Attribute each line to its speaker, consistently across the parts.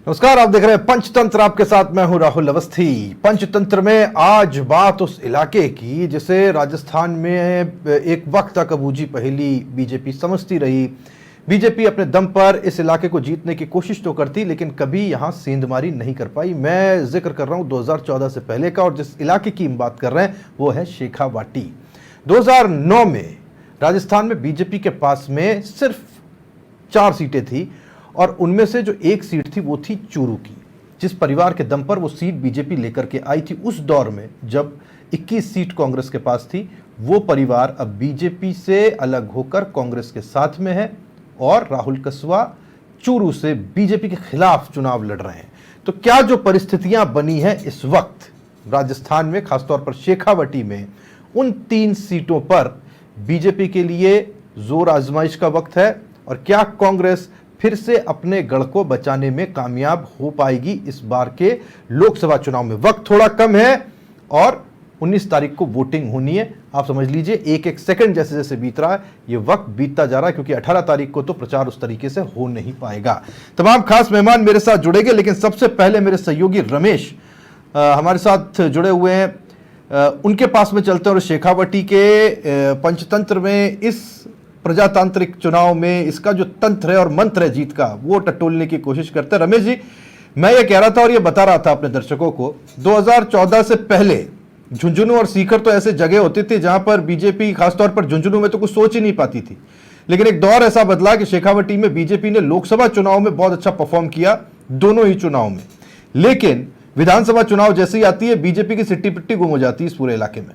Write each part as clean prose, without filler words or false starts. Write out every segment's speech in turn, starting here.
Speaker 1: नमस्कार, आप देख रहे हैं पंचतंत्र। आपके साथ मैं हूं राहुल अवस्थी। पंचतंत्र में आज बात उस इलाके की जिसे राजस्थान में एक वक्त तक अबूझी पहेली बीजेपी समझती रही। बीजेपी अपने दम पर इस इलाके को जीतने की कोशिश तो करती, लेकिन कभी यहां सेंधमारी नहीं कर पाई। मैं जिक्र कर रहा हूं 2014 से पहले का, और जिस इलाके की हम बात कर रहे हैं वो है शेखावाटी। 2009 में राजस्थान में बीजेपी के पास में सिर्फ 4 सीटें थी, और उनमें से जो एक सीट थी वो थी चूरू की। जिस परिवार के दम पर वो सीट बीजेपी लेकर के आई थी उस दौर में जब 21 सीट कांग्रेस के पास थी, वो परिवार अब बीजेपी से अलग होकर कांग्रेस के साथ में है और राहुल कस्वा चूरू से बीजेपी के खिलाफ चुनाव लड़ रहे हैं। तो क्या जो परिस्थितियां बनी है इस वक्त राजस्थान में, खासतौर पर शेखावाटी में, उन 3 सीटों पर बीजेपी के लिए जोर आजमाइश का वक्त है, और क्या कांग्रेस फिर से अपने गढ़ को बचाने में कामयाब हो पाएगी इस बार के लोकसभा चुनाव में? वक्त थोड़ा कम है और 19 तारीख को वोटिंग होनी है। आप समझ लीजिए एक एक सेकंड जैसे जैसे बीत रहा है ये वक्त बीतता जा रहा है, क्योंकि 18 तारीख को तो प्रचार उस तरीके से हो नहीं पाएगा। तमाम खास मेहमान मेरे साथ जुड़ेंगे, लेकिन सबसे पहले मेरे सहयोगी रमेश हमारे साथ जुड़े हुए हैं। उनके पास में चलते हैं और शेखावाटी के पंचतंत्र में इस प्रजातांत्रिक चुनाव में इसका जो तंत्र है और मंत्र है जीत का, वो टटोलने की कोशिश करते हैं। रमेश जी, मैं ये कह रहा था और ये बता रहा था अपने दर्शकों को, 2014 से पहले झुंझुनू और सीकर तो ऐसे जगह होती थी जहां पर बीजेपी, खासतौर पर झुंझुनू में तो कुछ सोच ही नहीं पाती थी। लेकिन एक दौर ऐसा बदला कि शेखावाटी में बीजेपी ने लोकसभा चुनाव में बहुत अच्छा परफॉर्म किया, दोनों ही चुनाव में। लेकिन विधानसभा चुनाव जैसे ही आती है बीजेपी की सिट्टी पिट्टी गुम हो जाती है इस पूरे इलाके में।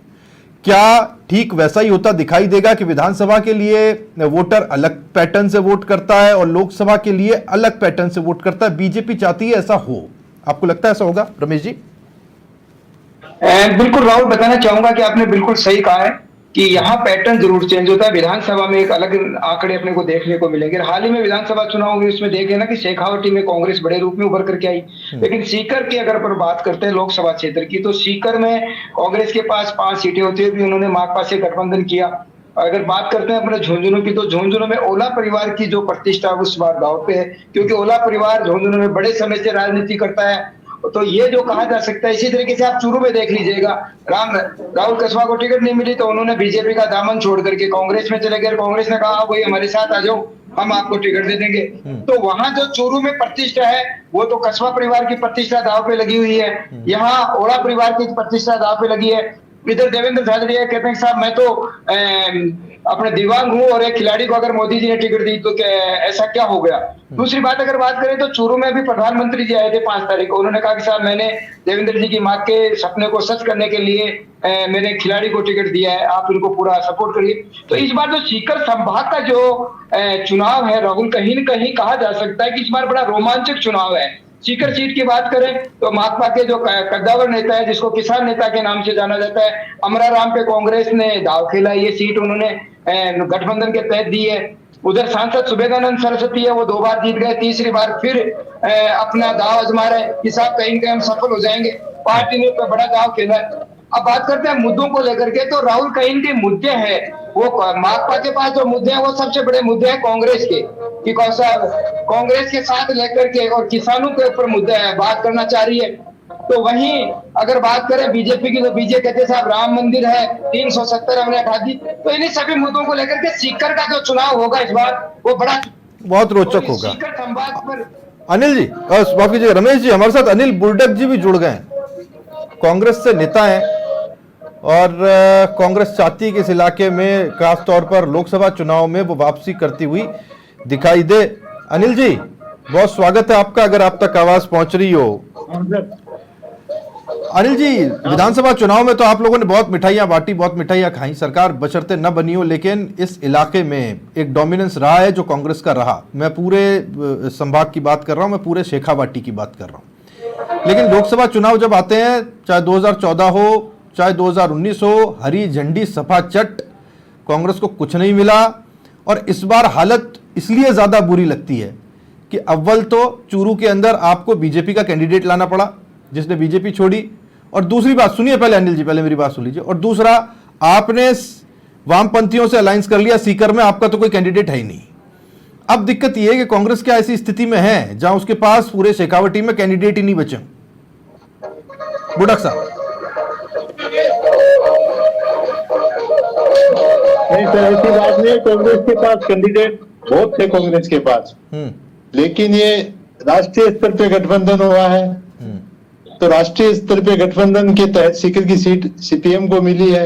Speaker 1: क्या ठीक वैसा ही होता दिखाई देगा कि विधानसभा के लिए वोटर अलग पैटर्न से वोट करता है और लोकसभा के लिए अलग पैटर्न से वोट करता है? बीजेपी चाहती है ऐसा हो, आपको लगता है ऐसा होगा रमेश जी?
Speaker 2: बिल्कुल राहुल, बताना चाहूंगा कि आपने बिल्कुल सही कहा है कि यहाँ पैटर्न जरूर चेंज होता है। विधानसभा में एक अलग आंकड़े अपने को देखने को मिलेंगे। हाल ही में विधानसभा चुनाव में उसमें देखे ना कि शेखावाटी में कांग्रेस बड़े रूप में उभर करके आई, लेकिन सीकर की अगर पर बात करते हैं लोकसभा क्षेत्र की, तो सीकर में कांग्रेस के पास 5 सीटें होती है, उन्होंने माकपा से गठबंधन किया। अगर बात करते हैं अपने झुंझुनू की, तो झुंझुनू में ओला परिवार की जो प्रतिष्ठा उस बार दांव पे है, क्योंकि ओला परिवार झुंझुनू में बड़े समय से राजनीति करता है। तो ये जो कहा जा सकता है, इसी तरीके से आप चूरू में देख लीजिएगा, राहुल कस्वा को टिकट नहीं मिली तो उन्होंने बीजेपी का दामन छोड़ करके कांग्रेस में चले गए। कांग्रेस ने कहा भाई हमारे साथ आ जाओ, हम आपको टिकट दे देंगे। तो वहां जो चूरू में प्रतिष्ठा है वो तो कस्बा परिवार की प्रतिष्ठा दाव पे लगी हुई है, यहाँ ओला परिवार की प्रतिष्ठा दाव पे लगी है। इधर देवेंद्र झाझड़िया कहते हैं साहब मैं तो अपने दिव्यांग हूँ और एक खिलाड़ी को अगर मोदी जी ने टिकट दी तो ऐसा क्या हो गया। दूसरी बात अगर बात करें तो चूरू में भी प्रधानमंत्री जी आए थे 5 तारीख को, उन्होंने कहा कि साहब मैंने देवेंद्र जी की मां के सपने को सच करने के लिए मैंने खिलाड़ी को टिकट दिया है, आप इनको पूरा सपोर्ट करिए। तो इस बार जो सीकर संभाग का जो चुनाव है राहुल, कहीं न कहीं कहा जा सकता है कि इस बार बड़ा रोमांचक चुनाव है। सीकर सीट की बात करें तो माकपा के जो कद्दावर नेता है, जिसको किसान नेता के नाम से जाना जाता है, अमराराम पे कांग्रेस ने दाव खेला, ये सीट उन्होंने गठबंधन के तहत दी है। उधर सांसद सुबेदानंद सरस्वती है, वो 2 बार जीत गए, तीसरी बार फिर अपना दाव आजमा रहे कि साहब कहीं न कहीं हम सफल हो जाएंगे। पार्टी ने बड़ा दाव खेला है। अब बात करते हैं मुद्दों को लेकर के, तो राहुल कहीं के मुद्दे हैं, वो माकपा के पास जो मुद्दे हैं वो सबसे बड़े मुद्दे हैं कांग्रेस के, कि कांग्रेस के साथ लेकर के और किसानों के ऊपर मुद्दे है बात करना चाह रही है। तो वहीं अगर बात करें बीजेपी की, तो बीजेपी कहते साहब राम मंदिर है, 370 हमने हटा दी। तो इन्हीं सभी मुद्दों को लेकर के सीकर का जो चुनाव होगा इस बार वो
Speaker 1: बहुत रोचक होगा।
Speaker 2: सीकर संवाद पर
Speaker 1: अनिल जी, माफ कीजिए रमेश जी, हमारे साथ अनिल बुर्डक जी भी जुड़ गए हैं, कांग्रेस से नेता हैं, और कांग्रेस चाहती है कि इस इलाके में खासतौर पर लोकसभा चुनाव में वो वापसी करती हुई दिखाई दे। अनिल जी, बहुत स्वागत है आपका, अगर आप तक आवाज पहुंच रही हो। अनिल जी, विधानसभा चुनाव में तो आप लोगों ने बहुत मिठाइयां बांटी, बहुत मिठाइयां खाई, सरकार बशर्ते न बनी हो, लेकिन इस इलाके में एक डोमिनेंस रहा है जो कांग्रेस का रहा। मैं पूरे संभाग की बात कर रहा हूं, मैं पूरे शेखावाटी की बात कर रहा हूं। लेकिन लोकसभा चुनाव जब आते हैं, चाहे 2014 हो चाहे 2019 हो, हरी झंडी सपा चट, कांग्रेस को कुछ नहीं मिला। और इस बार हालत इसलिए ज्यादा बुरी लगती है कि अव्वल तो चूरू के अंदर आपको बीजेपी का कैंडिडेट लाना पड़ा जिसने बीजेपी छोड़ी, और दूसरी बात सुनिए पहले अनिल जी, पहले मेरी बात सुन लीजिए, और दूसरा आपने वामपंथियों से अलायंस कर लिया सीकर में, आपका तो कोई कैंडिडेट है ही नहीं। अब दिक्कत यह है कि कांग्रेस क्या ऐसी स्थिति में है जहां उसके पास पूरे शेखावटी में कैंडिडेट ही नहीं बचे। बुडक साहब।
Speaker 3: नहीं सर, ऐसी बात नहीं है। कांग्रेस के पास कैंडिडेट बहुत थे कांग्रेस के पास, लेकिन ये राष्ट्रीय स्तर पे गठबंधन हुआ है, तो राष्ट्रीय स्तर पे गठबंधन के तहत सीकर की सीट सीपीएम को मिली है,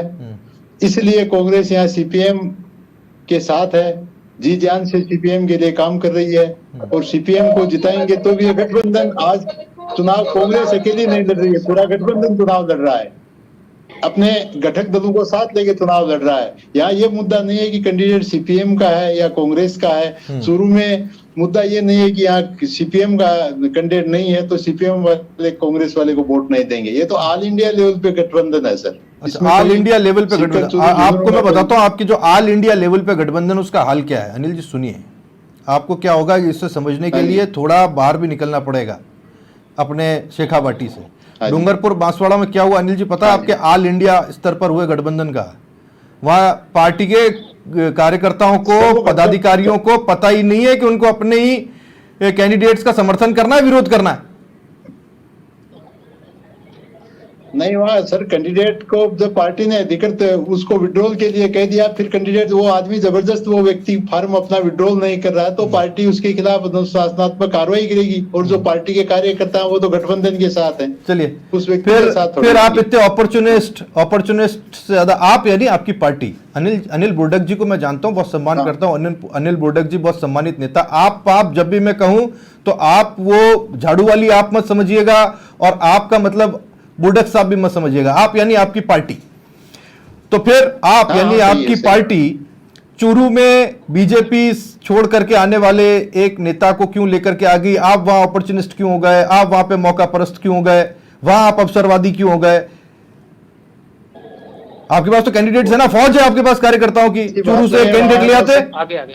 Speaker 3: इसलिए कांग्रेस यहाँ सीपीएम के साथ है, जी जान से सीपीएम के लिए काम कर रही है, और सीपीएम को जिताएंगे तो भी ये गठबंधन, आज चुनाव कांग्रेस अकेली नहीं लड़ रही है, पूरा गठबंधन चुनाव लड़ रहा है, अपने घटक दलों को साथ लेके चुनाव लड़ रहा है। यहाँ ये मुद्दा नहीं है कि कैंडिडेट सीपीएम का है या कांग्रेस का है। शुरू में मुद्दा ये नहीं है कि यहाँ सीपीएम का कैंडिडेट नहीं है तो सीपीएम वाले कांग्रेस वाले को वोट नहीं देंगे। ये तो ऑल इंडिया लेवल पे गठबंधन है सर।
Speaker 1: ऑल इंडिया लेवल पे गठबंधन, आपको मैं बताता हूँ आपकी जो ऑल इंडिया लेवल पे गठबंधन उसका हाल क्या है। अनिल जी सुनिए, आपको क्या होगा इससे समझने के लिए थोड़ा बाहर भी निकलना पड़ेगा अपने शेखावाटी से। डूंगरपुर बांसवाड़ा में क्या हुआ अनिल जी पता है आपके? ऑल इंडिया स्तर पर हुए गठबंधन का, वहां पार्टी के कार्यकर्ताओं को, पदाधिकारियों को पता ही नहीं है कि उनको अपने ही कैंडिडेट्स का समर्थन करना है, विरोध करना है।
Speaker 3: नहीं, वहाँ सर कैंडिडेट को जब पार्टी ने अधिकृत उसको विड्रॉल के लिए कह दिया, फिर कैंडिडेट वो आदमी जबरदस्त वो व्यक्ति फॉर्म अपना विड्रॉल नहीं कर रहा है तो पार्टी उसके खिलाफ अनुशासनात्मक कार्रवाई करेगी, और जो पार्टी के कार्यकर्ता हैं वो तो गठबंधन के साथ हैं।
Speaker 1: चलिए
Speaker 3: उस व्यक्ति के साथ
Speaker 1: फिर आप इतने अपॉर्चुनिस्ट से ज्यादा आप यानी आपकी पार्टी, अनिल बुर्डक जी को मैं जानता हूं, बहुत सम्मान करता हूं। अनिल बुर्डक जी बहुत सम्मानित नेता। आप जब भी मैं कहूं तो आप वो झाड़ू वाली आप मत समझिएगा, और आपका मतलब बुर्डक साहब भी मत समझिएगा, आप यानी आपकी पार्टी। तो फिर आप यानी आपकी पार्टी चूरू में बीजेपी छोड़ करके आने वाले एक नेता को क्यों लेकर के आ गई? आप वहां अपॉर्चुनिस्ट क्यों हो गए? आप वहां पे मौका परस्त क्यों हो गए? वहां आप अवसरवादी क्यों हो गए? आपके पास तो कैंडिडेट्स है ना, फौज है आपके पास कार्यकर्ताओं की, चूरू से कैंडिडेट ले आते।
Speaker 3: आगे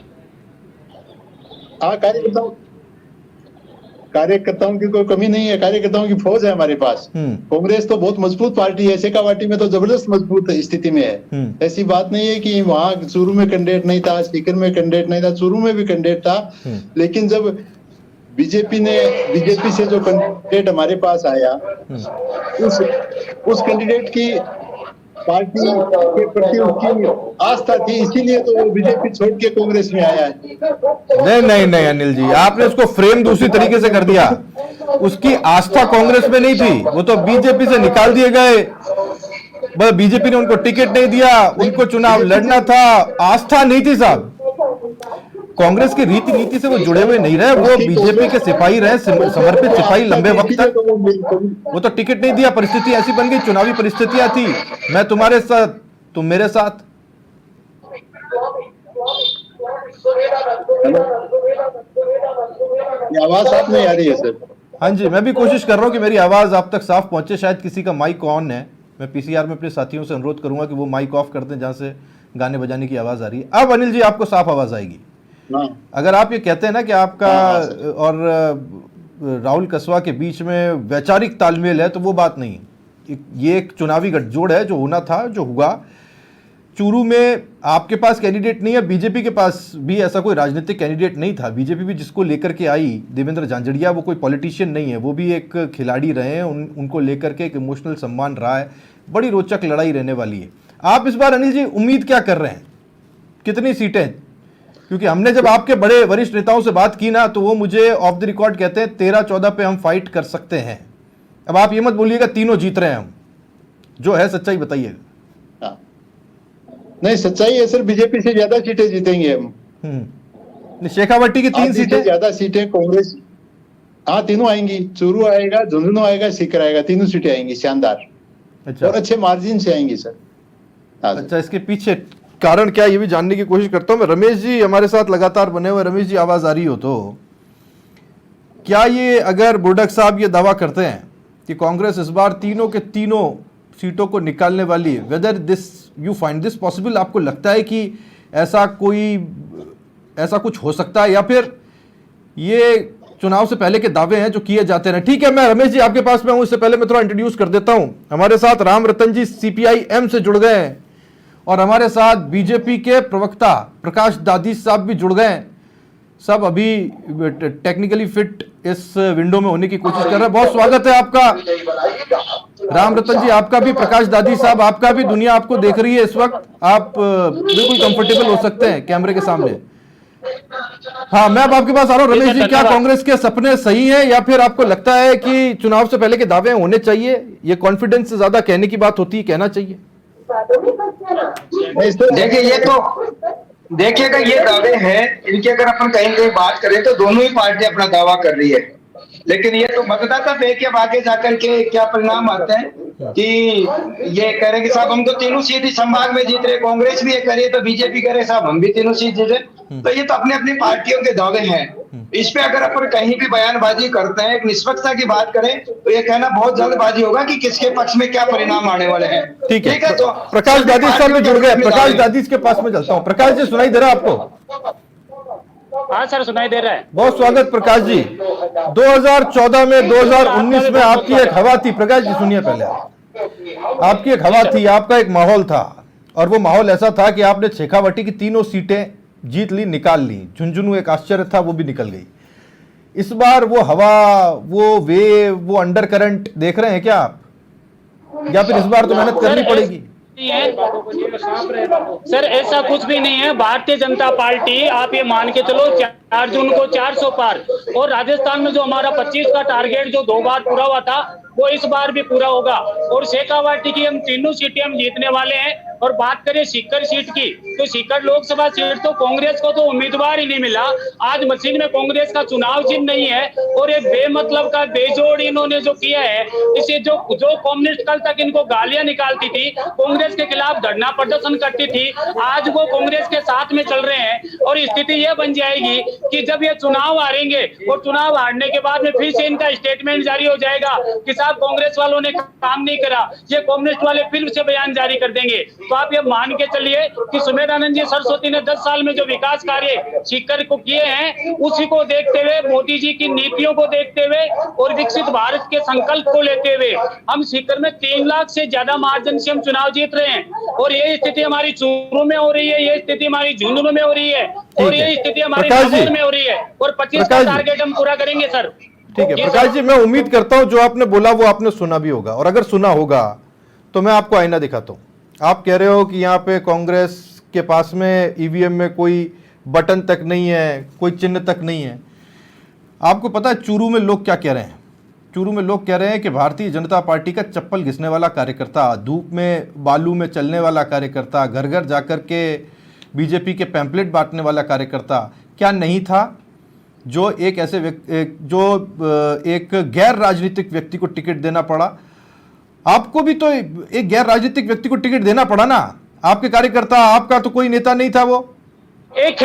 Speaker 3: कार्यकर्ताओं की कोई कमी नहीं है, कार्यकर्ताओं की फौज है हमारे पास। कांग्रेस तो बहुत मजबूत पार्टी है, शेखावाटी में तो जबरदस्त मजबूत स्थिति में है। ऐसी बात नहीं है कि वहां चूरू में कैंडिडेट नहीं था, सीकर में कैंडिडेट नहीं था, चूरू में भी कैंडिडेट था। लेकिन जब बीजेपी से जो कैंडिडेट हमारे पास आया, उस कैंडिडेट की पार्टी के प्रति उसकी आस्था थी, इसीलिए तो वो बीजेपी छोड़ के कांग्रेस में आया है।
Speaker 1: नहीं अनिल जी, आपने उसको फ्रेम दूसरी तरीके से कर दिया। उसकी आस्था कांग्रेस में नहीं थी, वो तो बीजेपी से निकाल दिए गए। बीजेपी ने उनको टिकट नहीं दिया, उनको चुनाव लड़ना था, आस्था नहीं थी साहब। कांग्रेस की रीति नीति से वो जुड़े हुए नहीं रहे, वो बीजेपी के सिपाही रहे, समर्पित सिपाही लंबे वक्त तक। वो तो टिकट नहीं दिया, परिस्थिति ऐसी बन गई, चुनावी परिस्थितियां थी, मैं तुम्हारे साथ तुम मेरे साथ।
Speaker 3: आवाज साफ नहीं आ रही है सर।
Speaker 1: हाँ जी, मैं भी कोशिश कर रहा हूं कि मेरी आवाज आप तक साफ पहुंचे। शायद किसी का माइक ऑन है, मैं पीसीआर में अपने साथियों से अनुरोध करूंगा कि वो माइक ऑफ कर दें जहां से गाने बजाने की आवाज आ रही है। अब अनिल जी आपको साफ आवाज आएगी। अगर आप ये कहते हैं ना कि आपका और राहुल कसवा के बीच में वैचारिक तालमेल है, तो वो बात नहीं है। ये एक चुनावी गठजोड़ है, जो होना था, जो हुआ। चूरू में आपके पास कैंडिडेट नहीं है, बीजेपी के पास भी ऐसा कोई राजनीतिक कैंडिडेट नहीं था। बीजेपी भी जिसको लेकर के आई, देवेंद्र झांझड़िया, वो कोई पॉलिटिशियन नहीं है, वो भी एक खिलाड़ी रहे हैं। उनको लेकर के एक इमोशनल सम्मान रहा है। बड़ी रोचक लड़ाई रहने वाली है। आप इस बार अनिल जी उम्मीद क्या कर रहे हैं, कितनी सीटें? क्योंकि हमने जब आपके बड़े वरिष्ठ नेताओं से बात की ना, तो वो मुझे ऑफ द रिकॉर्ड कहते हैं 13-14 पे हम फाइट कर सकते हैं। अब आप ये मत बोलिएगा तीनों जीत रहे हैं हम, जो है सच्चाई बताइएगा।
Speaker 3: नहीं, सच्चाई है सर, बीजेपी से ज्यादा सीटें जीतेंगे हम।
Speaker 1: शेखावाटी की 3 सीटें
Speaker 3: ज्यादा सीटें कांग्रेस, हाँ तीनों आएंगी। चूरू आएगा, झुंझुनू आएगा, सीकर आएगा, तीनों सीटें आएंगी शानदार। अच्छा, और अच्छे मार्जिन से आएंगी सर।
Speaker 1: अच्छा, इसके पीछे कारण क्या, ये भी जानने की कोशिश करता हूं मैं। रमेश जी हमारे साथ लगातार बने हुए। रमेश जी आवाज आ रही हो तो क्या ये, अगर बुर्डक साहब ये दावा करते हैं कि कांग्रेस इस बार तीनों के तीनों सीटों को निकालने वाली है, whether this you find this possible? आपको लगता है कि ऐसा कुछ हो सकता है, या फिर ये चुनाव से पहले के दावे हैं जो किए जाते हैं? ठीक है, मैं रमेश जी आपके पास में हूं, इससे पहले मैं थोड़ा इंट्रोड्यूस कर देता हूं। हमारे साथ राम रतन जी CPI-M से जुड़ गए हैं, और हमारे साथ बीजेपी के प्रवक्ता प्रकाश दादी साहब भी जुड़ गए हैं। सब अभी टेक्निकली फिट इस विंडो में होने की कोशिश कर रहे हैं। बहुत स्वागत है आपका राम रतन जी, आपका भी। प्रकाश दादी साहब, आपका भी। दुनिया आपको देख रही है इस वक्त, आप बिल्कुल कंफर्टेबल हो सकते हैं कैमरे के सामने। हाँ, मैं अब आपके पास आ रहा हूँ। रमेश जी, क्या कांग्रेस के सपने सही हैं या फिर आपको लगता है कि चुनाव से पहले के दावे होने चाहिए? ये कॉन्फिडेंस से ज्यादा कहने की बात होती है, कहना चाहिए।
Speaker 2: देखिए, ये तो देखिएगा, ये दावे हैं इनकी अगर अपन कहीं बात करें तो दोनों ही पार्टी अपना दावा कर रही है, लेकिन ये तो मतदाता तय के अब आगे जाकर के क्या परिणाम आते हैं कि ये कह रहे कि साहब हम तो तीनों सीट ही संभाग में जीत रहे, कांग्रेस भी ये कह रही है तो बीजेपी कह रहे साहब हम भी तीनों सीट जीते। तो ये तो अपनी अपनी पार्टियों के दावे हैं। इस पे अगर अपन कहीं भी बयानबाजी करते हैं, एक निष्पक्षता की बात करें तो ये कहना बहुत जल्दबाजी होगा कि किसके पक्ष में क्या परिणाम आने वाले हैं।
Speaker 1: ठीक है,
Speaker 2: तो
Speaker 1: प्रकाश दादी साहब में जुड़ गए। प्रकाश दादी के पास में चलता हूँ। प्रकाश जी, सुनाई दे रहा है आपको?
Speaker 4: हाँ सर, सुनाई दे रहा है।
Speaker 1: बहुत स्वागत प्रकाश जी। 2014 में 2019 में आपकी एक हवा थी। प्रकाश जी सुनिए, पहले आपकी एक हवा थी, आपका एक माहौल था, और वो माहौल ऐसा था कि आपने शेखावटी की तीनों सीटें जीत ली, निकाल ली। झुंझुनू एक आश्चर्य था, वो भी निकल गई। इस बार वो हवा, वो वेव, वो अंडर करंट देख रहे हैं क्या आप, या फिर इस बार तो मेहनत करनी पड़ेगी?
Speaker 4: सर ऐसा कुछ भी नहीं है। भारतीय जनता पार्टी, आप ये मान के चलो 4 जून को 400 पार, और राजस्थान में जो हमारा 25 का टारगेट जो 2 बार पूरा हुआ था वो इस बार भी पूरा होगा। और शेखावाटी की हम तीनों सीटें हम जीतने वाले हैं। और बात करें सीकर सीट की, तो सीकर लोकसभा सीट तो कांग्रेस को तो उम्मीदवार ही नहीं मिला। आज मशीन में कांग्रेस का चुनाव चिन्ह नहीं है, और एक बेमतलब का बेजोड़ इन्होंने जो किया है, इसे जो कम्युनिस्ट कल तक इनको गालियां निकालती थी, कांग्रेस के खिलाफ धरना प्रदर्शन करती थी, आज वो कांग्रेस के साथ में चल रहे हैं। और स्थिति यह बन जाएगी कि जब ये चुनाव हारेंगे और चुनाव हारने के बाद में फिर से इनका स्टेटमेंट जारी हो जाएगा कि साहब कांग्रेस वालों ने काम नहीं करा, ये कम्युनिस्ट वाले फिर से बयान जारी कर देंगे। तो आप ये मान के चलिए कि सुमेधानंद जी सरस्वती ने 10 साल में जो विकास कार्य सीकर को किए हैं, उसी को देखते हुए, मोदी जी की नीतियों को देखते हुए और विकसित भारत के संकल्प को लेते हुए हम सीकर में 3 लाख से ज्यादा मार्जिन से हम चुनाव जीत रहे हैं। और ये स्थिति हमारी चूरू में हो रही है, ये स्थिति हमारी झुंझुनू में हो रही है, और ये स्थिति हमारी नागौर में हो रही है, और 25 का टारगेट हम पूरा करेंगे सर।
Speaker 1: ठीक है प्रकाश जी, मैं उम्मीद करता हूं जो आपने बोला वो आपने सुना भी होगा, और अगर सुना होगा तो मैं आपको आईना दिखाता हूं। आप कह रहे हो कि यहाँ पे कांग्रेस के पास में ईवीएम में कोई बटन तक नहीं है, कोई चिन्ह तक नहीं है। आपको पता है चूरू में लोग क्या कह रहे हैं? चूरू में लोग कह रहे हैं कि भारतीय जनता पार्टी का चप्पल घिसने वाला कार्यकर्ता, धूप में बालू में चलने वाला कार्यकर्ता, घर घर जाकर के बीजेपी के पैम्पलेट बांटने वाला कार्यकर्ता क्या नहीं था, जो एक ऐसे एक गैर राजनीतिक व्यक्ति को टिकट देना पड़ा। आपको भी तो एक गैर राजनीतिक व्यक्ति को टिकट देना पड़ा ना। आपके कार्यकर्ता, आपका तो कोई नेता नहीं था वो।
Speaker 4: एक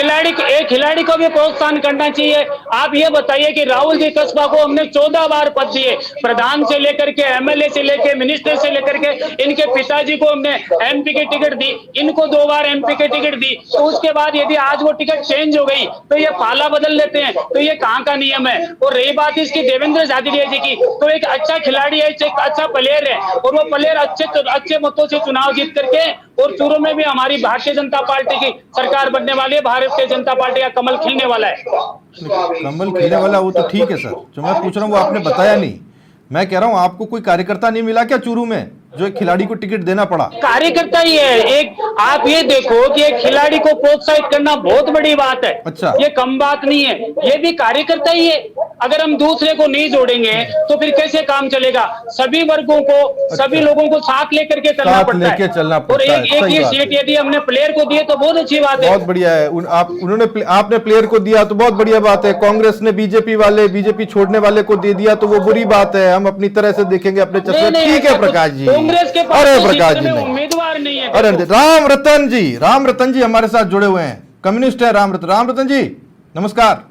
Speaker 4: खिलाड़ी को भी प्रोत्साहन करना चाहिए। आप ये बताइए कि राहुल जी कस्बा को हमने 14 बार पद दिए, प्रधान से लेकर के एमएलए से लेकर मिनिस्टर से लेकर के, इनके पिताजी को हमने एमपी की टिकट दी, इनको 2 बार एमपी की टिकट दी। तो उसके बाद यदि आज वो टिकट चेंज हो गई तो ये पाला बदल लेते हैं, तो ये कहाँ का नियम है। और रही बात इसकी देवेंद्र झाझड़िया जी की, तो एक अच्छा खिलाड़ी है, एक अच्छा प्लेयर है, और वो प्लेयर अच्छे मतों से चुनाव जीत करके, और चूरू में भी हमारी भारतीय जनता पार्टी की सरकार बनने वाली है, भारतीय जनता पार्टी का कमल खिलने वाला है।
Speaker 1: कमल खिलने वाला, वो तो ठीक है सर, जो मैं पूछ रहा हूँ वो आपने बताया नहीं। मैं कह रहा हूँ आपको कोई कार्यकर्ता नहीं मिला क्या चूरू में जो एक खिलाड़ी को टिकट देना पड़ा?
Speaker 4: कार्यकर्ता ही है एक। आप ये देखो कि एक खिलाड़ी को प्रोत्साहित करना बहुत बड़ी बात है।
Speaker 1: अच्छा,
Speaker 4: ये कम बात नहीं है, ये भी कार्यकर्ता ही है। अगर हम दूसरे को नहीं जोड़ेंगे तो फिर कैसे काम चलेगा? सभी वर्गों को, सभी लोगों को साथ लेकर के चलना पड़ता है। और एक ये सीट यदि हमने प्लेयर को दिए तो बहुत अच्छी बात है,
Speaker 1: बहुत बढ़िया है। आपने प्लेयर को दिया तो बहुत बढ़िया बात है। कांग्रेस ने बीजेपी छोड़ने वाले को दे दिया तो वो बुरी बात है। हम अपनी तरह से देखेंगे अपने चश्मे। ठीक है प्रकाश जी,
Speaker 4: कांग्रेस के पास
Speaker 1: प्रकाश जी
Speaker 4: उम्मीदवार नहीं है।
Speaker 1: अरे राम रतन जी हमारे साथ जुड़े हुए हैं, कम्युनिस्ट है राम रतन जी, नमस्कार।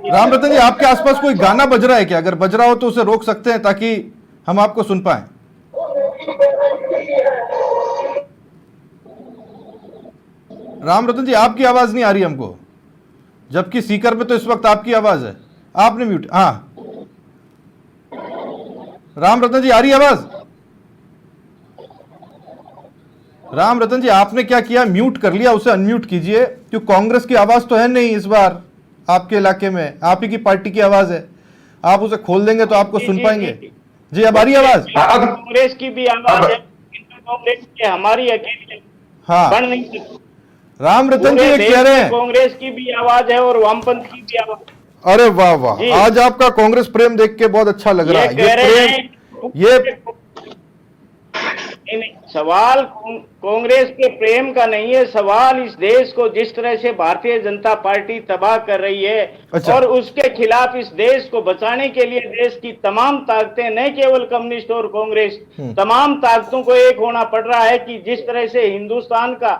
Speaker 1: राम रतन जी, आपके आसपास कोई गाना बज रहा है क्या? अगर बज रहा हो तो उसे रोक सकते हैं ताकि हम आपको सुन पाए। राम रतन जी, आपकी आवाज नहीं आ रही हमको, जबकि स्पीकर पे तो इस वक्त आपकी आवाज है। आपने म्यूट। हाँ राम रतन जी, आ रही आवाज? राम रतन जी, आपने क्या किया, म्यूट कर लिया, उसे अनम्यूट कीजिए, क्योंकि कांग्रेस की आवाज तो है नहीं इस बार आपके इलाके में, आप ही की पार्टी की आवाज है। आप उसे खोल देंगे तो आपको सुन पाएंगे। जी, अब आ रही आवाज?
Speaker 2: अब
Speaker 4: कांग्रेस की भी आवाज है, कांग्रेस की हमारी अकेली
Speaker 1: हाँ,
Speaker 4: बढ़ नहीं सकती।
Speaker 1: राम रतन जी
Speaker 4: पूरे
Speaker 1: ये
Speaker 4: देश
Speaker 1: कह रहे
Speaker 4: में
Speaker 1: हैं।
Speaker 4: कांग्रेस की भी आवाज है और वामपंथ की भी आवाज।
Speaker 1: अरे वाह वाह,
Speaker 4: जी।
Speaker 1: आज आपका कांग्रेस प्रेम देख के बहुत अच्छा लग रहा है।
Speaker 4: कह रहे
Speaker 1: प्रेम,
Speaker 4: हैं
Speaker 1: ये
Speaker 4: नहीं, सवाल कांग्रेस के प्रेम का नहीं है, सवाल इस देश को जिस तरह से भारतीय जनता पार्टी तबाह कर रही है,
Speaker 1: अच्छा।
Speaker 4: और उसके खिलाफ इस देश को बचाने के लिए देश की तमाम ताकतें, न केवल कम्युनिस्ट और कांग्रेस, तमाम ताकतों को एक होना पड़ रहा है कि जिस तरह से हिंदुस्तान का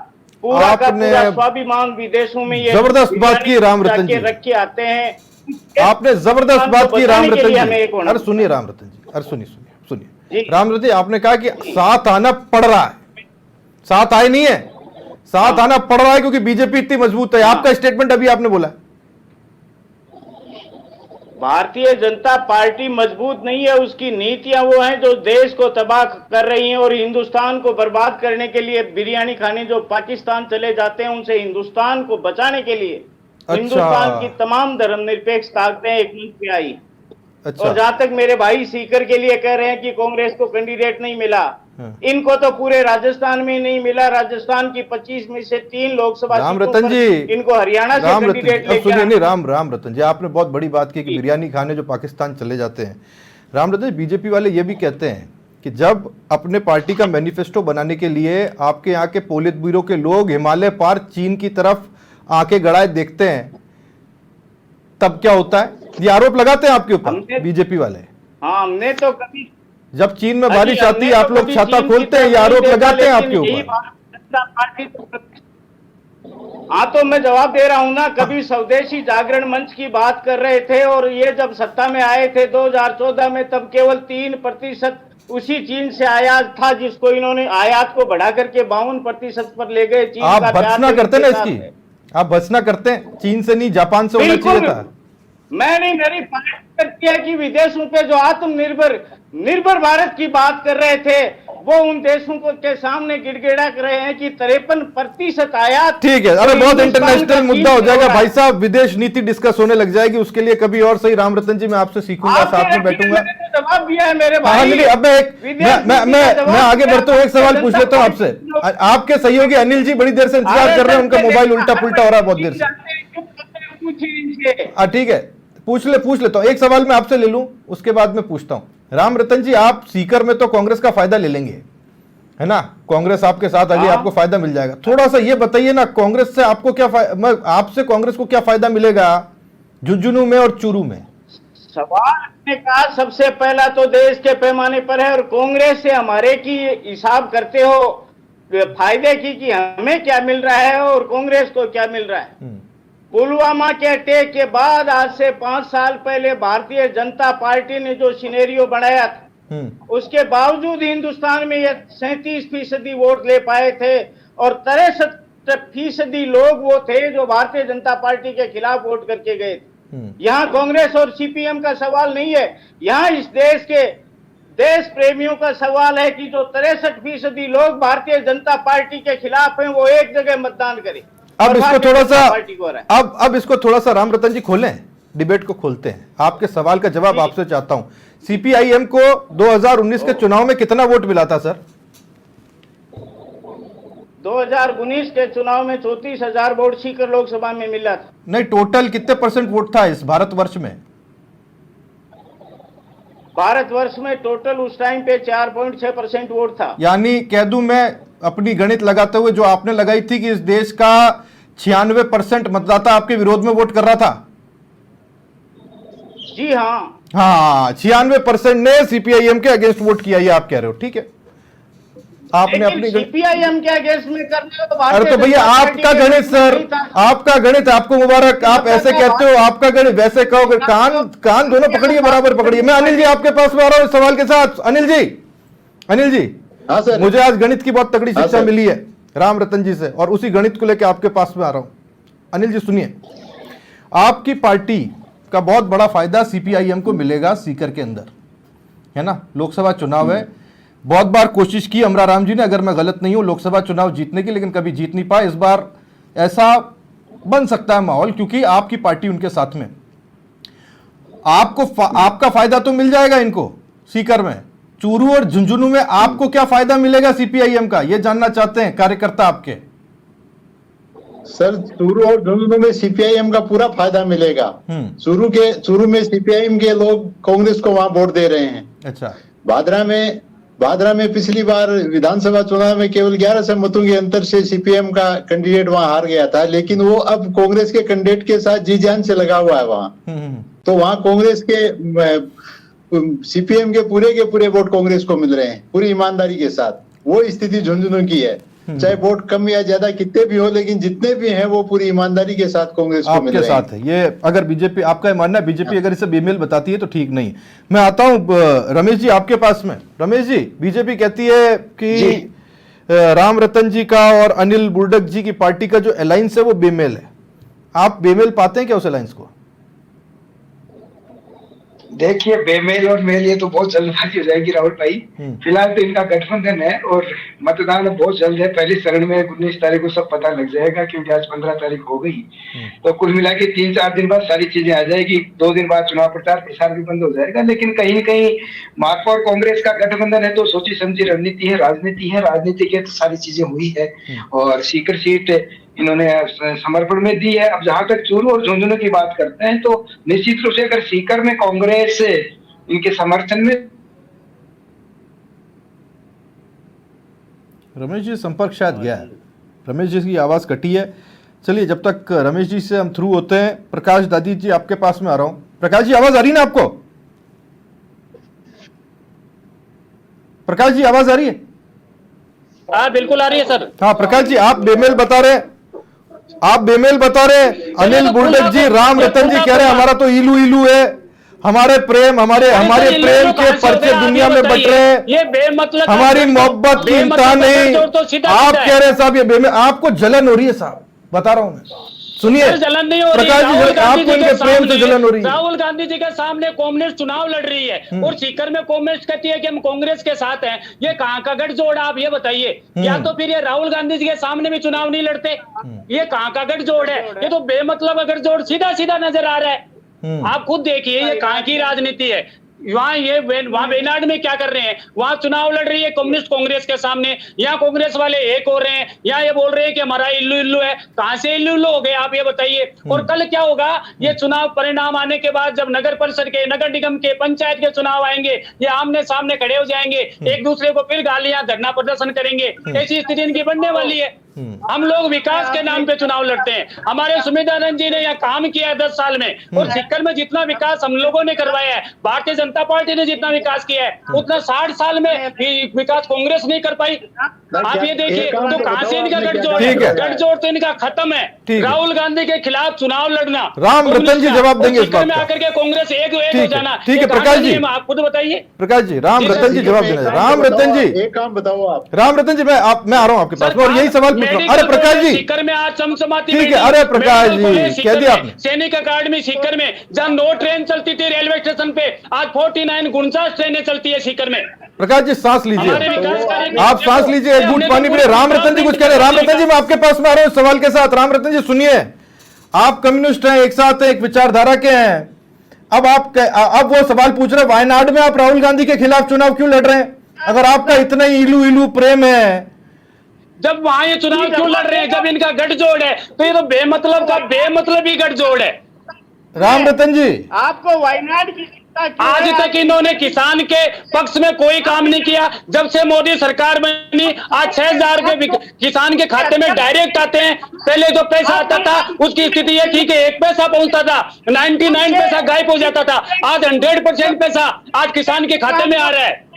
Speaker 4: पूरा का
Speaker 1: आपने
Speaker 4: पूरा स्वाभिमान विदेशों में ये
Speaker 1: जबरदस्त बात की राम रतन जी,
Speaker 4: रख के आते हैं।
Speaker 1: आपने जबरदस्त बात की राम रतन जी।
Speaker 4: अरे
Speaker 1: सुनिए राम रतन जी, अरे सुनिए सुनिए सुनिए
Speaker 4: जी।
Speaker 1: राम रतन जी, आपने कहा कि साथ आना पड़ रहा है, साथ आए नहीं है, साथ आना पड़ रहा है क्योंकि बीजेपी इतनी मजबूत है। आपका स्टेटमेंट अभी आपने बोला,
Speaker 4: भारतीय जनता पार्टी मजबूत नहीं है, उसकी नीतियां वो हैं जो देश को तबाह कर रही हैं और हिंदुस्तान को बर्बाद करने के लिए बिरयानी खाने जो पाकिस्तान चले जाते हैं, उनसे हिंदुस्तान को बचाने के लिए हिंदुस्तान की तमाम धर्मनिरपेक्ष ताकतें एक मंच पे आई।
Speaker 1: अच्छा।
Speaker 4: और जहां तक मेरे भाई सीकर के लिए कह रहे हैं कि कांग्रेस को कैंडिडेट नहीं मिला, इनको तो पूरे राजस्थान में नहीं मिला। राजस्थान की 25 में से 3 लोकसभा
Speaker 1: राम
Speaker 4: सीटों
Speaker 1: रतन
Speaker 4: पर
Speaker 1: जी,
Speaker 4: इनको हरियाणा से कैंडिडेट लेके
Speaker 1: सुनिए नहीं, राम रतन जी, आपने बहुत बड़ी बात की कि बिरयानी खाने जो पाकिस्तान चले जाते हैं। राम रतन जी, बीजेपी वाले ये भी कहते हैं कि जब अपने पार्टी का मैनिफेस्टो बनाने के लिए आपके यहाँ के पोलित ब्यूरो के लोग हिमालय पार चीन की तरफ आंखें गड़ाए देखते हैं, तब क्या होता है? ये आरोप लगाते हैं आपके ऊपर बीजेपी वाले।
Speaker 4: हाँ, हमने तो कभी,
Speaker 1: जब चीन में बारिश आती है आप लोग छाता खोलते हैं, ये आरोप लगाते हैं आपके ऊपर।
Speaker 4: हाँ, तो मैं जवाब दे रहा हूँ ना, कभी स्वदेशी जागरण मंच की बात कर रहे थे और ये जब सत्ता में आए थे 2014 में, तब केवल 3% उसी चीन से आयात था, जिसको इन्होंने आयात को बढ़ा करके 52% पर ले गए। चीन
Speaker 1: आप
Speaker 4: का
Speaker 1: भर्त्सना करते हैं ना इसकी, आप भर्त्सना करते हैं, चीन से नहीं जापान से होना चाहिए था।
Speaker 4: मैं नहीं, मेरी पार्टी करती है कि विदेशों पे जो निर्भर भारत की बात कर रहे थे, वो उन देशों को के सामने गिड़गिड़ा कर रहे हैं कि 53% आयात।
Speaker 1: ठीक है, अरे बहुत इंटरनेशनल मुद्दा हो जाएगा भाई साहब, विदेश नीति डिस्कस होने लग जाएगी, उसके लिए कभी और सही। राम रतन जी, मैं आपसे सीखूंगा, साथ में बैठूंगा।
Speaker 4: जवाब दिया है मेरे भाई।
Speaker 1: अब मैं आगे बढ़ता हूँ, एक सवाल पूछ लेता हूँ आपसे। आपके सहयोगी अनिल जी बड़ी देर से इंतजार कर रहे हैं, उनका मोबाइल उल्टा पुल्टा हो रहा है बहुत देर से। ठीक है, पूछ लेता हूँ, एक सवाल मैं आपसे ले लूं, उसके बाद मैं पूछता हूं। राम रतन जी, आप सीकर में तो कांग्रेस का फायदा ले लेंगे, है ना? कांग्रेस आपके साथ आ गई, आपको फायदा मिल जाएगा। थोड़ा सा ये बताइए ना, कांग्रेस से आपको क्या आपसे कांग्रेस को क्या फायदा मिलेगा झुंझुनू में और चूरू में?
Speaker 4: सवाल ने कहा सबसे पहला तो देश के पैमाने पर है, और कांग्रेस से हमारे की हिसाब करते हो फायदे की कि हमें क्या मिल रहा है और कांग्रेस को क्या मिल रहा है। पुलवामा के अटैक के बाद आज से 5 साल पहले भारतीय जनता पार्टी ने जो सिनेरियो बनाया था, उसके बावजूद हिंदुस्तान में ये 37% वोट ले पाए थे, और 63% लोग वो थे जो भारतीय जनता पार्टी के खिलाफ वोट करके गए थे। यहाँ कांग्रेस और सीपीएम का सवाल नहीं है, यहाँ इस देश के देश प्रेमियों का सवाल है कि जो 63% लोग भारतीय जनता पार्टी के खिलाफ हैं, वो एक जगह मतदान करें।
Speaker 1: अब इसको थोड़ा सा अब इसको थोड़ा सा राम रतन जी खोलें, डिबेट को खोलते हैं। आपके सवाल का जवाब आपसे चाहता हूं। सीपीआईएम को 2019 के चुनाव में कितना वोट मिला था सर?
Speaker 4: 2019 के चुनाव में 34,000 वोट सीकर लोकसभा में मिला था।
Speaker 1: नहीं, टोटल कितने परसेंट वोट था इस भारतवर्ष में?
Speaker 4: भारतवर्ष में टोटल उस टाइम पे 4.6% वोट था।
Speaker 1: यानी कह दूं मैं अपनी गणित लगाते हुए जो आपने लगाई थी कि इस देश का 96% मतदाता आपके विरोध में वोट कर रहा था।
Speaker 4: जी हाँ,
Speaker 1: 96% ने सीपीआईएम के अगेंस्ट वोट किया, ये आप कह रहे हो, ठीक है? आपने अपनी
Speaker 4: सीपीआईएम के अगेंस्ट में करने तो
Speaker 1: अरे तो भैया आपका गणित सर, आपका गणित, आपको मुबारक। आप ऐसे कहते हो आपका गणित, वैसे कहोगे। कान दोनों पकड़िए, बराबर पकड़िए। मैं अनिल जी आपके पास में आ रहा हूं इस सवाल के साथ। अनिल जी,
Speaker 3: हाँ सर,
Speaker 1: मुझे आज गणित की बहुत तगड़ी शिक्षा मिली है राम रतन जी से, और उसी गणित को लेकर आपके पास में आ रहा हूं। अनिल जी सुनिए, आपकी पार्टी का बहुत बड़ा फायदा सीपीआईएम को मिलेगा सीकर के अंदर, है ना? लोकसभा चुनाव है, बहुत बार कोशिश की अमरा राम जी ने, अगर मैं गलत नहीं हूं, लोकसभा चुनाव जीतने की, लेकिन कभी जीत नहीं पाए। इस बार ऐसा बन सकता है माहौल, क्योंकि आपकी पार्टी उनके साथ में। आपका फायदा तो मिल जाएगा इनको सीकर में। चूरू और झुंझुनू में आपको क्या फायदा मिलेगा सीपीआईएम का, ये जानना चाहते हैं कार्यकर्ता आपके।
Speaker 3: सर, चूरू और झुंझुनू में सीपीआईएम का पूरा फायदा मिलेगा। चूरू में सीपीआईएम के लोग कांग्रेस को वहां वोट दे रहे हैं।
Speaker 1: अच्छा।
Speaker 3: भादरा में पिछली बार विधानसभा चुनाव में केवल 1100 मतों के अंतर से सीपीएम का कैंडिडेट वहां हार गया था, लेकिन वो अब कांग्रेस के कैंडिडेट के साथ जी जान से लगा हुआ है वहां। तो वहां कांग्रेस के सीपीएम के पूरे वोट कांग्रेस को मिल रहे हैं, पूरी ईमानदारी के साथ। वो स्थिति झुंझुनू की है, चाहे वोट कम या ज्यादा कितने भी हो, लेकिन जितने भी हैं वो पूरी ईमानदारी के साथ कांग्रेस को मिल रहे हैं।
Speaker 1: आपके साथ है ये। अगर बीजेपी, आपका मानना है बीजेपी अगर इसे बेमेल बताती है तो ठीक नहीं। मैं आता हूं रमेश जी आपके पास में। रमेश जी, बीजेपी कहती है कि राम रतन जी का और अनिल बुर्डक जी की पार्टी का जो अलायंस है वो बेमेल है। आप बेमेल पाते हैं क्या उस अलायंस को?
Speaker 2: देखिए, बेमेल और मेल ये तो बहुत जल्दबाजी हो जाएगी राहुल भाई। फिलहाल तो इनका गठबंधन है और मतदान बहुत जल्द है। पहले चरण में 19 तारीख को सब पता लग जाएगा, क्योंकि आज 15 तारीख हो गई। तो कुल मिला के 3-4 दिन बाद सारी चीजें आ जाएगी। 2 दिन बाद चुनाव प्रचार प्रसार भी बंद हो जाएगा। लेकिन कहीं न कहीं माकपा और कांग्रेस का गठबंधन है तो सोची समझी रणनीति है, राजनीति है। राजनीति के तो सारी चीजें हुई है और सीकर सीट इन्होंने समर्पण में दी है। अब जहां तक चूरू और झुंझुनू की बात करते हैं तो निश्चित रूप से अगर सीकर में कांग्रेस इनके समर्थन में।
Speaker 1: रमेश जी संपर्क शायद गया है, रमेश जी की आवाज कटी है। चलिए, जब तक रमेश जी से हम थ्रू होते हैं, प्रकाश दादी जी आपके पास में आ रहा हूं। प्रकाश जी, आवाज आ रही ना आपको? प्रकाश जी, आवाज आ रही है?
Speaker 4: हाँ, बिल्कुल आ रही है सर।
Speaker 1: हाँ प्रकाश जी, आप बेमेल बता रहे, अनिल बुर्डक जी, राम रतन जी कह रहे हैं हमारा तो इलू इलू है, हमारे प्रेम हमारे प्रेम के पर्चे दुनिया में बट रहे हैं,
Speaker 4: ये बेमतलब
Speaker 1: हमारी मोहब्बत की इंतहा नहीं। आप कह रहे हैं साहब ये बेमेल, आपको जलन हो रही है साहब, बता रहा हूं मैं। सुनिए
Speaker 4: जलन नहीं हो रही,
Speaker 1: प्रकाश जी, आपको इनके प्रेम से जलन हो रही है।
Speaker 4: राहुल गांधी जी के सामने कांग्रेस चुनाव लड़ रही है और सीकर में कांग्रेस कहती है कि हम कांग्रेस के साथ हैं। ये कहां का गठजोड़, आप ये बताइए। या तो फिर ये राहुल गांधी जी के सामने भी चुनाव नहीं लड़ते, ये कहां का गठजोड़ है? ये तो बेमतलब गठजोड़ सीधा सीधा नजर आ रहा है। आप खुद देखिए ये कहां की राजनीति है। वहां वेनाड में क्या कर रहे हैं? वहां चुनाव लड़ रही है कम्युनिस्ट कांग्रेस के सामने। यहाँ कांग्रेस वाले एक हो रहे हैं, यहाँ ये बोल रहे हैं कि हमारा इल्लू इल्लू है। कहां से इल्लू इल्लू हो गए, आप ये बताइए। और कल क्या होगा? ये चुनाव परिणाम आने के बाद जब नगर परिषद के, नगर निगम के, पंचायत के चुनाव आएंगे, ये आमने सामने खड़े हो जाएंगे, एक दूसरे को फिर गालियां, धरना प्रदर्शन करेंगे। ऐसी स्थिति इनकी बनने वाली है। हम लोग विकास के नाम पे चुनाव लड़ते हैं। हमारे सुमित्रानंद जी ने यहाँ काम किया है 10 साल में, और सीकर में जितना विकास हम लोगों ने करवाया है, भारतीय जनता पार्टी ने जितना विकास किया है, उतना 60 साल में विकास कांग्रेस नहीं कर पाई। आप ये देखिए, तो कहां से इनका गठजोड़ है? गठजोड़ तो इनका खत्म है। राहुल गांधी के खिलाफ चुनाव लड़ना,
Speaker 1: राम रतन जी जवाब देंगे इस बात
Speaker 4: में आकर के कांग्रेस एक हो जाना।
Speaker 1: ठीक है प्रकाश जी,
Speaker 4: आप खुद बताइए।
Speaker 1: प्रकाश जी, राम रतन जी जवाब देना। राम रतन जी,
Speaker 3: एक काम बताओ आप।
Speaker 1: राम रतन जी, मैं आ रहा हूं आपके पास में और यही सवाल पूछ रहा हूं। अरे प्रकाश जी,
Speaker 4: सीकर में आज चमचमाती,
Speaker 1: ठीक है। अरे प्रकाश जी, कह दिया आपने।
Speaker 4: सैनिक अकादमी सीकर में जहां 9 ट्रेन चलती थी रेलवे स्टेशन पे, आज 49 ट्रेनें चलती है सीकर में।
Speaker 1: प्रकाश जी सांस लीजिए, आप सांस लीजिए, एक घूंट पानी पीजिए। राम रतन जी कुछ कह रहे हैं। राम रतन जी, मैं आपके पास में आ रहा हूं सवाल के साथ। राम रतन जी सुनिए, आप कम्युनिस्ट हैं, एक साथ एक विचारधारा के हैं। अब वो सवाल पूछ रहे हैं, वायनाड में आप राहुल गांधी के खिलाफ चुनाव क्यों लड़ रहे हैं? अगर आपका इतना ही इलू इलू प्रेम है,
Speaker 4: जब वहां ये चुनाव क्यों लड़ रहे हैं? जब इनका गठजोड़ है तो ये तो बेमतलब ही गठजोड़ है।
Speaker 1: राम रतन जी,
Speaker 5: आपको वायनाड की
Speaker 4: आज तक इन्होंने किसान के पक्ष में कोई काम नहीं किया। जब से मोदी सरकार बनी, आज 6000 रुपए किसान के खाते में डायरेक्ट आते हैं। पहले जो पैसा आता था उसकी स्थिति ये थी कि 1 पैसा पहुंचता था, 99 पैसा गायब हो जाता था। आज 100% पैसा आज किसान के खाते में आ रहा है।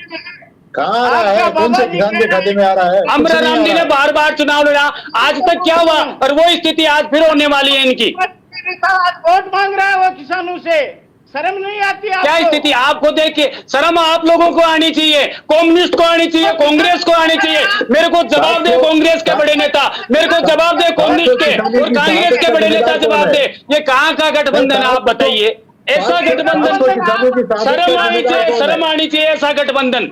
Speaker 3: कहाँ आ रहा है? कौन से किसान के खाते में आ रहा है?
Speaker 4: अमरा राम जी ने बार चुनाव लड़ा, आज तक क्या हुआ? और वो स्थिति आज फिर होने वाली है इनकी।
Speaker 5: आज वोट मांग रहा है वो किसानों से, शर्म नहीं आती आपको?
Speaker 4: क्या स्थिति आपको देखिए, शर्म आप लोगों को आनी चाहिए, कम्युनिस्ट को आनी चाहिए, कांग्रेस को आनी चाहिए। मेरे को जवाब दे कांग्रेस के बड़े नेता, मेरे को जवाब दे कम्युनिस्ट के और कांग्रेस के बड़े नेता जवाब दे। ये कहाँ का गठबंधन है आप बताइए? ऐसा गठबंधन शर्म आनी चाहिए ऐसा गठबंधन।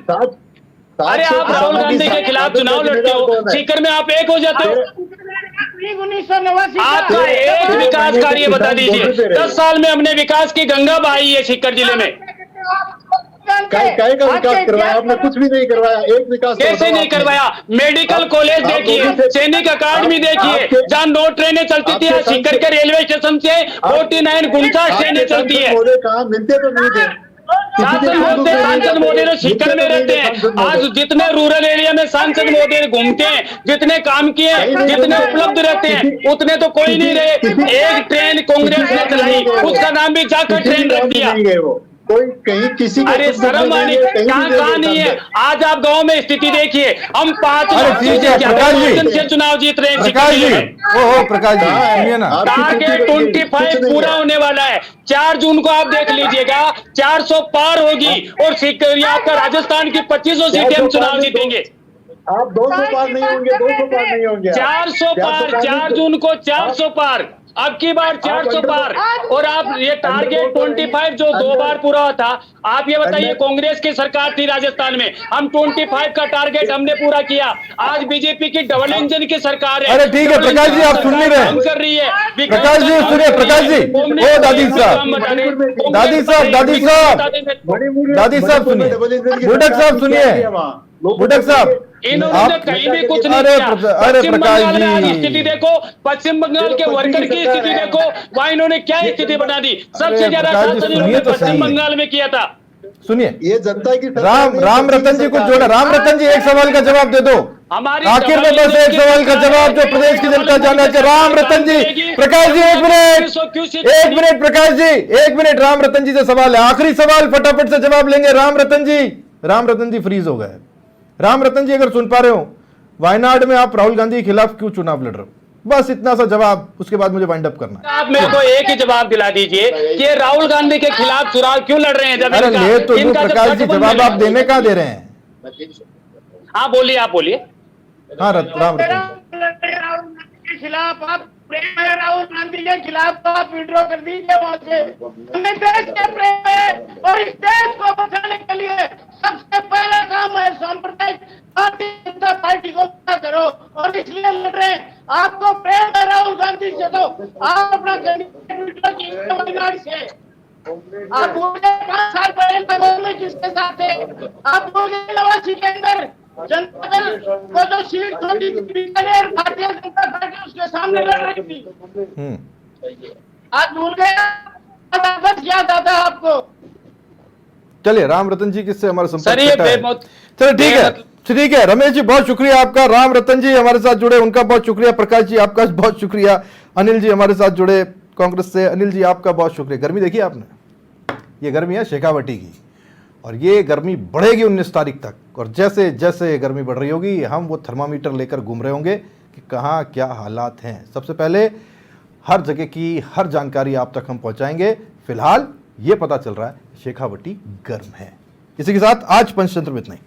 Speaker 4: अरे आप राहुल गांधी के खिलाफ चुनाव लड़ते हो, सीकर में आप एक हो जाते हो।
Speaker 5: 1989
Speaker 4: आपका एक विकास कार्य बता दीजिए। 10 साल में हमने विकास की गंगा बहाई है सीकर जिले में।
Speaker 3: काय का विकास करवाया आपने? कुछ भी नहीं करवाया। एक विकास
Speaker 4: कैसे नहीं करवाया? मेडिकल कॉलेज देखिए, सैनिक अकादमी देखिए, जहाँ 9 ट्रेनें चलती थी, सीकर के रेलवे स्टेशन से 49 59 ट्रेनें चलती है।
Speaker 3: कहाँ मिलते तो नहीं थे।
Speaker 4: सांसद मोदी तो सीकर में रहते हैं। आज जितने रूरल एरिया में सांसद मोदी घूमते हैं, जितने काम किए, जितने उपलब्ध रहते हैं, उतने तो कोई नहीं रहे। एक ट्रेन कांग्रेस ने चलाई, उसका नाम भी जाकर ट्रेन रख दिया।
Speaker 3: कोई कहीं किसी
Speaker 4: अरे शर्म आनी कहाँ नहीं है। आज आप गांव में स्थिति देखिए, हम 5 से चुनाव जीत रहे हैं।
Speaker 1: प्रकाश जी, ओहो प्रकाश जी सुनिए ना,
Speaker 4: टारगेट 25 पूरा होने वाला है। 4 जून को आप देख लीजिएगा, 400 पार होगी और आपका राजस्थान की 2500 सीटें हम चुनाव जीतेंगे।
Speaker 3: आप 200 पार नहीं होंगे, 200 पार नहीं होंगे।
Speaker 4: 400 पार, 4 जून को 400 पार, अब की बार 400 पार। और आप ये टारगेट 25 जो 2 बार पूरा हुआ था, आप ये बताइए, कांग्रेस की सरकार थी राजस्थान में, हम 25 का टारगेट हमने पूरा किया। आज बीजेपी की डबल इंजन की सरकार है।
Speaker 1: अरे ठीक है प्रकाश जी, आप सुन नहीं रहे,
Speaker 4: कर रही है
Speaker 1: प्रकाश जी सुनिए, प्रकाश जी, ओ दादी साहब, दादी साहब, दादी साहब, दादी साहब सुनिए, बुडक साहब सुनिए, बुडक साहब,
Speaker 4: इन्होंने कहीं भी कुछ नहीं
Speaker 1: अरे
Speaker 4: किया।
Speaker 1: अरे
Speaker 4: पश्चिम
Speaker 1: प्रकाश
Speaker 4: बंगाल में आज
Speaker 1: जी,
Speaker 4: स्थिति देखो, पश्चिम बंगाल के वर्कर की स्थिति देखो, वहां इन्होंने क्या स्थिति बना दी। सबसे ज्यादा
Speaker 1: प्रकाश जी,
Speaker 4: शासन
Speaker 1: सुनिए
Speaker 4: इन्होंने
Speaker 1: तो
Speaker 4: पश्चिम
Speaker 1: सही।
Speaker 4: बंगाल में किया था।
Speaker 1: सुनिए,
Speaker 3: ये जनता की
Speaker 1: राम रतन जी कुछ जोड़ा। राम रतन जी एक सवाल का जवाब दे दो,
Speaker 4: हमारी
Speaker 1: आखिर में बस एक सवाल का जवाब जो प्रदेश की जनता जानना चाहिए। राम रतन जी, प्रकाश जी एक मिनट प्रकाश जी, एक मिनट, राम रतन जी से सवाल है, आखिरी सवाल, फटाफट से जवाब लेंगे। राम रतन जी फ्रीज हो गए। राम रतन जी अगर सुन पा रहे हो, वायनाड में आप राहुल गांधी के खिलाफ क्यों चुनाव लड़ रहे हो? बस इतना सा जवाब, उसके बाद मुझे वाइंड अप करना है।
Speaker 4: आप मेरे को एक ही जवाब दिला दीजिए कि राहुल गांधी के खिलाफ चुनाव क्यों लड़ रहे हैं? जब
Speaker 1: अरे ले तो लो
Speaker 4: इनका
Speaker 1: प्रकाश जी, जवाब आप देने का दे रहे हैं।
Speaker 4: हाँ बोलिए, आप बोलिए।
Speaker 1: हाँ राम रतन
Speaker 5: राहुल गांधी के खिलाफ आप प्रेम है, राहुल गांधी के खिलाफ तो आप विड्रॉ कर दीजिए वहां से। हमें देश के प्रेम है और इस देश को बचाने के लिए सबसे पहला काम है सांप्रदायिक भारतीय जनता पार्टी को पूरा करो, और इसलिए लड़ रहे हैं। आपको प्रेम है राहुल गांधी से, तो आप अपना कैंडिडेट विड्रॉ कीजिए वायनाड से। आप भूल गए 5 साल पहले बंगाल में किसके साथ है? आप भूल गए नवासी के अंदर जनता दल को जो सीट छोटी बीकानेर भारतीय जनता पार्टी उसके सामने लड़ रही थी। आज भूल गया, बस याद आता है आपको।
Speaker 1: चलिए, राम रतन जी किससे हमारा संपर्क
Speaker 4: सर,
Speaker 1: है? चलो ठीक है रमेश जी, बहुत शुक्रिया आपका। राम रतन जी हमारे साथ जुड़े, उनका बहुत शुक्रिया। प्रकाश जी आपका बहुत शुक्रिया। अनिल जी हमारे साथ जुड़े कांग्रेस से, अनिल जी आपका बहुत शुक्रिया। गर्मी देखी आपने, ये गर्मी है शेखावटी की, और ये गर्मी बढ़ेगी 19 तारीख तक। और जैसे जैसे गर्मी बढ़ रही होगी, हम वो थर्मामीटर लेकर घूम रहे होंगे कि कहाँ क्या हालात हैं। सबसे पहले हर जगह की हर जानकारी आप तक हम पहुंचाएंगे। फिलहाल ये पता चल रहा है शेखावटी गर्म है। इसी के साथ आज पंचतंत्र में इतना ही।